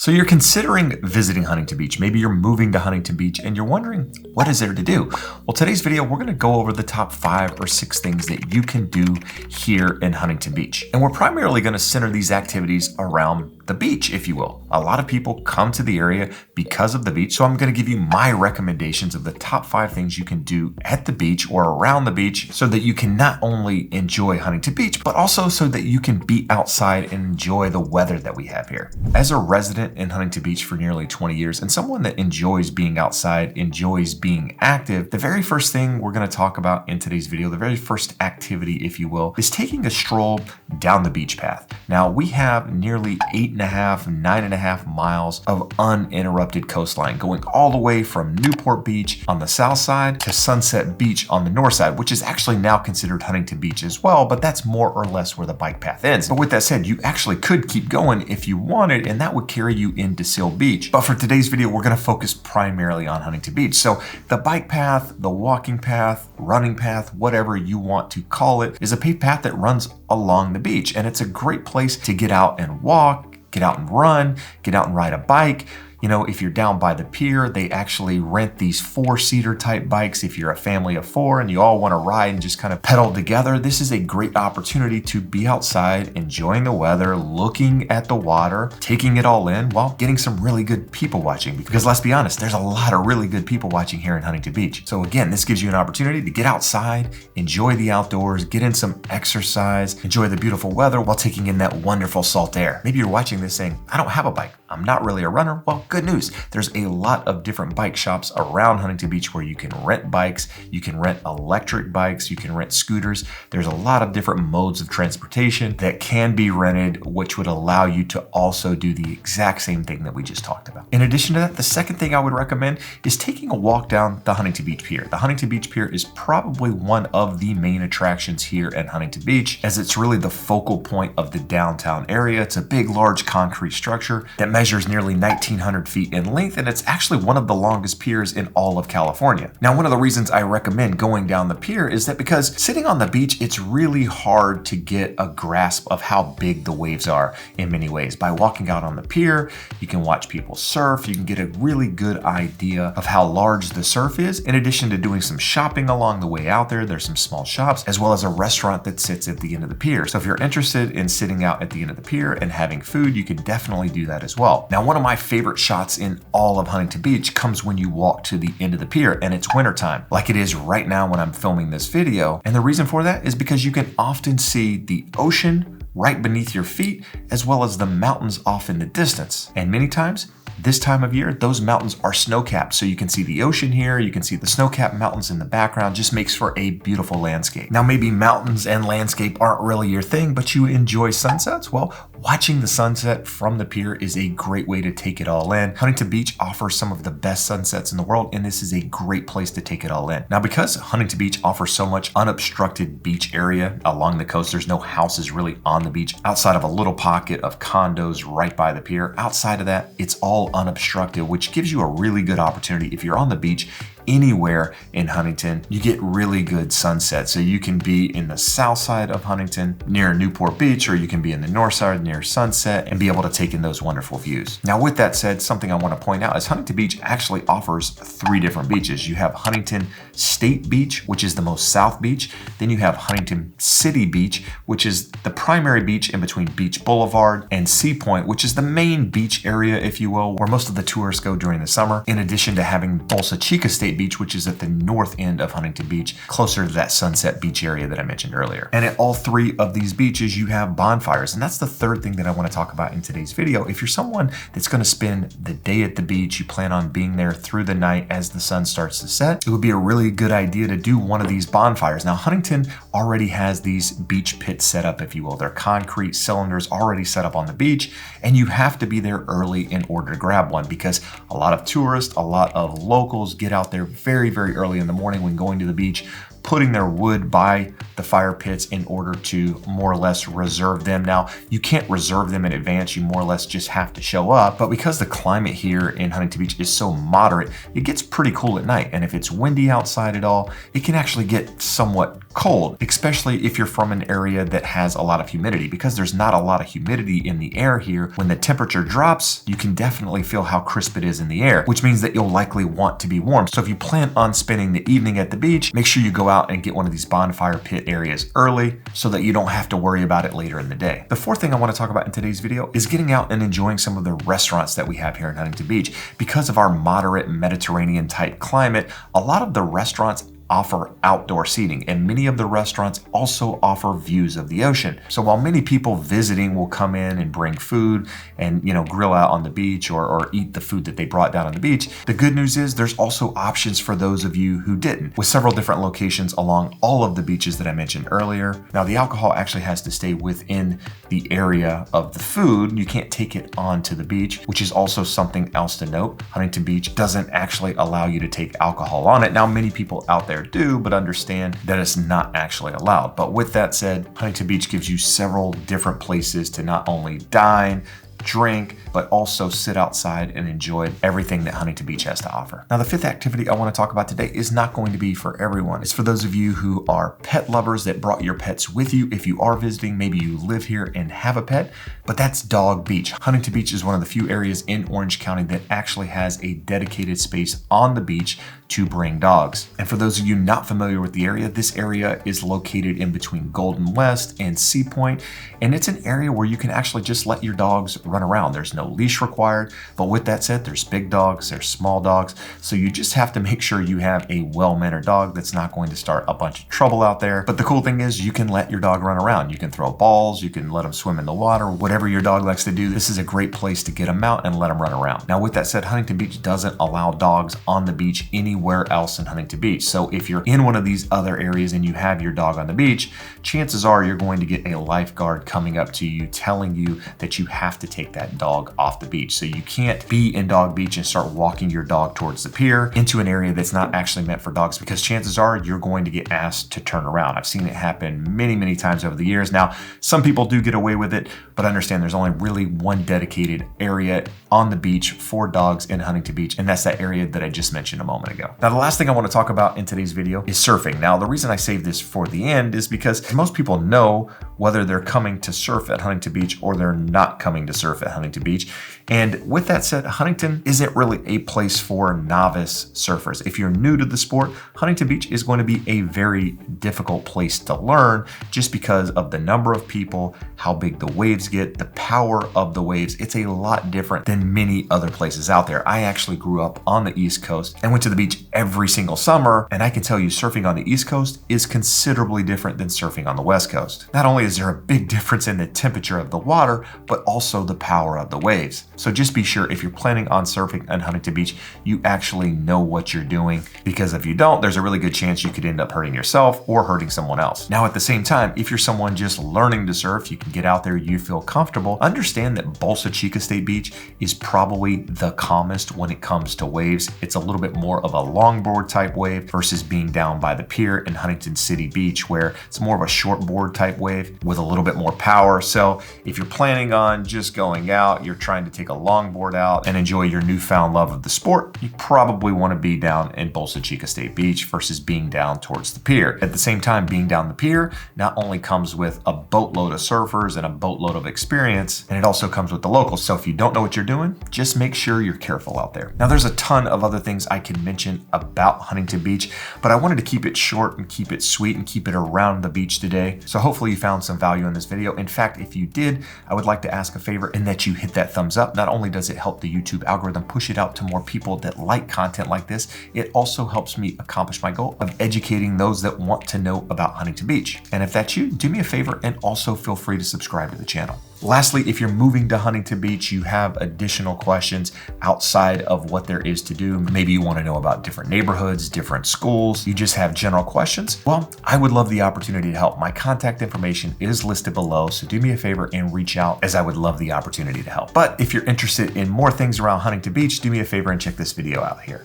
So you're considering visiting Huntington Beach. Maybe you're moving to Huntington Beach and you're wondering, what is there to do? Well, today's video, we're gonna go over the top 5 or 6 things that you can do here in Huntington Beach. And we're primarily gonna center these activities around the beach, if you will. A lot of people come to the area because of the beach, so I'm gonna give you my recommendations of the top 5 things you can do at the beach or around the beach so that you can not only enjoy Huntington Beach, but also so that you can be outside and enjoy the weather that we have here. As a resident in Huntington Beach for nearly 20 years and someone that enjoys being outside, enjoys being active, the very first thing we're gonna talk about in today's video, the very first activity, if you will, is taking a stroll down the beach path. Now, we have nearly 9.5 miles of uninterrupted coastline going all the way from Newport Beach on the south side to Sunset Beach on the north side, which is actually now considered Huntington Beach as well, but that's more or less where the bike path ends. But with that said, you actually could keep going if you wanted, and that would carry you into Seal Beach. But for today's video, we're gonna focus primarily on Huntington Beach. So the bike path, the walking path, running path, whatever you want to call it, is a paved path that runs along the beach. And it's a great place to get out and walk, get out and run, get out and ride a bike. You know, if you're down by the pier, they actually rent these 4-seater type bikes. If you're a family of 4 and you all want to ride and just kind of pedal together, this is a great opportunity to be outside, enjoying the weather, looking at the water, taking it all in while getting some really good people watching. Because let's be honest, there's a lot of really good people watching here in Huntington Beach. So again, this gives you an opportunity to get outside, enjoy the outdoors, get in some exercise, enjoy the beautiful weather while taking in that wonderful salt air. Maybe you're watching this saying, I don't have a bike. I'm not really a runner. Well, good news. There's a lot of different bike shops around Huntington Beach where you can rent bikes, you can rent electric bikes, you can rent scooters. There's a lot of different modes of transportation that can be rented, which would allow you to also do the exact same thing that we just talked about. In addition to that, the second thing I would recommend is taking a walk down the Huntington Beach Pier. The Huntington Beach Pier is probably one of the main attractions here at Huntington Beach, as it's really the focal point of the downtown area. It's a big, large concrete structure that measures nearly 1,900 feet in length, and it's actually one of the longest piers in all of California. Now, one of the reasons I recommend going down the pier is that because sitting on the beach, it's really hard to get a grasp of how big the waves are in many ways. By walking out on the pier, you can watch people surf, you can get a really good idea of how large the surf is. In addition to doing some shopping along the way out there, there's some small shops, as well as a restaurant that sits at the end of the pier. So if you're interested in sitting out at the end of the pier and having food, you can definitely do that as well. Now, one of my favorite shots in all of Huntington Beach comes when you walk to the end of the pier and it's wintertime, like it is right now when I'm filming this video. And the reason for that is because you can often see the ocean right beneath your feet, as well as the mountains off in the distance. And many times, this time of year, those mountains are snow-capped. So you can see the ocean here, you can see the snow-capped mountains in the background, just makes for a beautiful landscape. Now, maybe mountains and landscape aren't really your thing, but you enjoy sunsets? Well, watching the sunset from the pier is a great way to take it all in. Huntington Beach offers some of the best sunsets in the world, and this is a great place to take it all in. Now, because Huntington Beach offers so much unobstructed beach area along the coast, there's no houses really on the beach outside of a little pocket of condos right by the pier. Outside of that, it's all unobstructed, which gives you a really good opportunity. If you're on the beach anywhere in Huntington, you get really good sunsets. So you can be in the south side of Huntington near Newport Beach, or you can be in the north side near Sunset and be able to take in those wonderful views. Now, with that said, something I want to point out is Huntington Beach actually offers 3 different beaches. You have Huntington State Beach, which is the most south beach. Then you have Huntington City Beach, which is the primary beach in between Beach Boulevard and Sea Point, which is the main beach area, if you will, where most of the tourists go during the summer, in addition to having Bolsa Chica State Beach, which is at the north end of Huntington Beach, closer to that Sunset Beach area that I mentioned earlier. And at all 3 of these beaches, you have bonfires. And that's the third thing that I want to talk about in today's video. If you're someone that's going to spend the day at the beach, you plan on being there through the night as the sun starts to set, it would be a really good idea to do one of these bonfires. Now, Huntington already has these beach pits set up, if you will. They're concrete cylinders already set up on the beach, and you have to be there early in order to grab one, because a lot of tourists, a lot of locals get out there very, very early in the morning when going to the beach, putting their wood by the fire pits in order to more or less reserve them. Now, you can't reserve them in advance, you more or less just have to show up. But because the climate here in Huntington Beach is so moderate, it gets pretty cool at night. And if it's windy outside at all, it can actually get somewhat cold, especially if you're from an area that has a lot of humidity. Because there's not a lot of humidity in the air here, when the temperature drops, you can definitely feel how crisp it is in the air, which means that you'll likely want to be warm. So if you plan on spending the evening at the beach, make sure you go out and get one of these bonfire pit areas early so that you don't have to worry about it later in the day. The fourth thing I want to talk about in today's video is getting out and enjoying some of the restaurants that we have here in Huntington Beach. Because of our moderate Mediterranean type climate, a lot of the restaurants offer outdoor seating, and many of the restaurants also offer views of the ocean. So while many people visiting will come in and bring food and grill out on the beach or eat the food that they brought down on the beach, the good news is there's also options for those of you who didn't, with several different locations along all of the beaches that I mentioned earlier. Now the alcohol actually has to stay within the area of the food. You can't take it onto the beach, which is also something else to note. Huntington Beach doesn't actually allow you to take alcohol on it. Now many people out there do, but understand that it's not actually allowed. But with that said, Huntington Beach gives you several different places to not only dine, drink, but also sit outside and enjoy everything that Huntington Beach has to offer. Now, the fifth activity I want to talk about today is not going to be for everyone. It's for those of you who are pet lovers that brought your pets with you. If you are visiting, maybe you live here and have a pet, but that's Dog Beach. Huntington Beach is one of the few areas in Orange County that actually has a dedicated space on the beach to bring dogs. And for those of you not familiar with the area, this area is located in between Golden West and Sea Point, and it's an area where you can actually just let your dogs run around. There's no leash required, but with that said, there's big dogs, there's small dogs, so you just have to make sure you have a well-mannered dog that's not going to start a bunch of trouble out there. But the cool thing is you can let your dog run around. You can throw balls, you can let them swim in the water, whatever your dog likes to do. This is a great place to get them out and let them run around. Now with that said, Huntington Beach doesn't allow dogs on the beach anywhere else in Huntington Beach. So if you're in one of these other areas and you have your dog on the beach, chances are you're going to get a lifeguard coming up to you telling you that you have to take that dog off the beach. So you can't be in Dog Beach and start walking your dog towards the pier into an area that's not actually meant for dogs, because chances are you're going to get asked to turn around. I've seen it happen many times over the years. Now, some people do get away with it, but understand there's only really one dedicated area on the beach for dogs in Huntington Beach, and that's that area that I just mentioned a moment ago. Now, the last thing I want to talk about in today's video is surfing. Now, the reason I saved this for the end is because most people know whether they're coming to surf at Huntington Beach or they're not coming to surf at Huntington Beach. And with that said, Huntington isn't really a place for novice surfers. If you're new to the sport, Huntington Beach is going to be a very difficult place to learn just because of the number of people, how big the waves get, the power of the waves. It's a lot different than many other places out there. I actually grew up on the East Coast and went to the beach every single summer, and I can tell you surfing on the East Coast is considerably different than surfing on the West Coast. Not only is there a big difference in the temperature of the water, but also the power of the waves. So just be sure if you're planning on surfing on Huntington Beach, you actually know what you're doing, because if you don't, there's a really good chance you could end up hurting yourself or hurting someone else. Now, at the same time, if you're someone just learning to surf, you can get out there, you feel comfortable. Understand that Bolsa Chica State Beach is probably the calmest when it comes to waves. It's a little bit more of a longboard type wave versus being down by the pier in Huntington City Beach, where it's more of a shortboard type wave with a little bit more power. So if you're planning on just going out, you're trying to take a longboard out and enjoy your newfound love of the sport, you probably want to be down in Bolsa Chica State Beach versus being down towards the pier. At the same time, being down the pier not only comes with a boatload of surfers and a boatload of experience, and it also comes with the locals. So if you don't know what you're doing, just make sure you're careful out there. Now, there's a ton of other things I can mention about Huntington Beach, but I wanted to keep it short and keep it sweet and keep it around the beach today. So hopefully you found some value in this video. In fact, if you did, I would like to ask a favor, in that you hit that thumbs up. Not only does it help the YouTube algorithm push it out to more people that like content like this, it also helps me accomplish my goal of educating those that want to know about Huntington Beach. And if that's you, do me a favor and also feel free to subscribe to the channel. Lastly, if you're moving to Huntington Beach, you have additional questions outside of what there is to do. Maybe you want to know about different neighborhoods, different schools, you just have general questions. Well, I would love the opportunity to help. My contact information is listed below, so do me a favor and reach out, as I would love the opportunity to help. But if you're interested in more things around Huntington Beach, do me a favor and check this video out here.